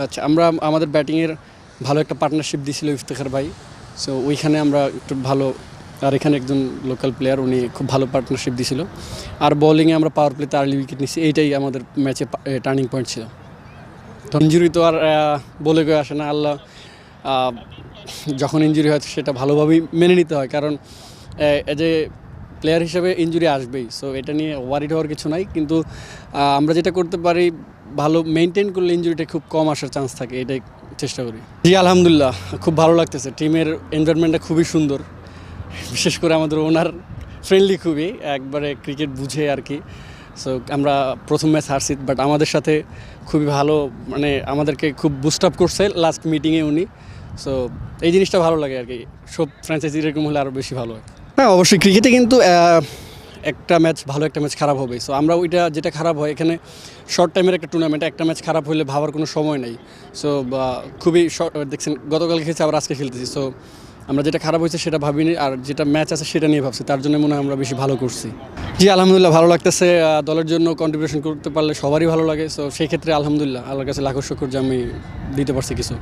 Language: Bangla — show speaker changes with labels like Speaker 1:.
Speaker 1: আচ্ছা, আমরা আমাদের ব্যাটিংয়ের ভালো একটা পার্টনারশিপ দিয়েছিল ইফতেখার ভাই। সো ওইখানে আমরা একটু ভালো, আর এখানে একজন লোকাল প্লেয়ার, উনি খুব ভালো পার্টনারশিপ দিয়েছিল। আর বোলিংয়ে আমরা পাওয়ার প্লেতে আর্লি উইকেট নিচ্ছি, এইটাই আমাদের ম্যাচে টার্নিং পয়েন্ট ছিল। তো ইঞ্জুরি তো আর বলে গিয়ে আসে না, আল্লাহ যখন ইঞ্জুরি হয় সেটা ভালোভাবেই মেনে নিতে হয়, কারণ এজ এ প্লেয়ার হিসেবে ইঞ্জুরি আসবেই। সো এটা নিয়ে ওয়ারিড হওয়ার কিছু নাই, কিন্তু আমরা যেটা করতে পারি, ভালো মেনটেন করলে ইঞ্জুরিটা খুব কম আসার চান্স থাকে, এটাই চেষ্টা করি। জি আলহামদুলিল্লাহ, খুব ভালো লাগতেছে। টিমের এনভায়রনমেন্টটা খুবই সুন্দর, বিশেষ করে আমাদের ওনার ফ্রেন্ডলি খুবই, একবারে ক্রিকেট বুঝে আর কি। সো আমরা প্রথম ম্যাচ হারছি, বাট আমাদের সাথে খুবই ভালো, মানে আমাদেরকে খুব বুস্ট আপ করছে লাস্ট মিটিংয়ে উনি। সো এই জিনিসটা ভালো লাগে আর কি, সব ফ্র্যাঞ্চাইজি এরকম হলে আরও বেশি ভালো হয়। হ্যাঁ অবশ্যই, ক্রিকেটে কিন্তু একটা ম্যাচ ভালো, একটা ম্যাচ খারাপ হবে। সো আমরা ওইটা যেটা খারাপ হয়, এখানে শর্ট টাইমের একটা টুর্নামেন্টে একটা ম্যাচ খারাপ হলে ভাবার কোনো সময় নেই। সো খুবই শর্ট, দেখছেন গতকাল খেলছি, আবার আজকে খেলতেছি। সো আমরা যেটা খারাপ হয়েছে সেটা ভাবিনি, আর যেটা ম্যাচ আছে সেটা নিয়ে ভাবছি, তার জন্য মনে হয় আমরা বেশি ভালো করছি। জি আলহামদুলিল্লাহ, ভালো লাগতেছে। দলের জন্য কন্ট্রিবিউশন করতে পারলে সবারই ভালো লাগে। সো সেই ক্ষেত্রে আলহামদুলিল্লাহ, আল্লাহর কাছে লাখো শুকর যে আমি দিতে পারছি কিছু।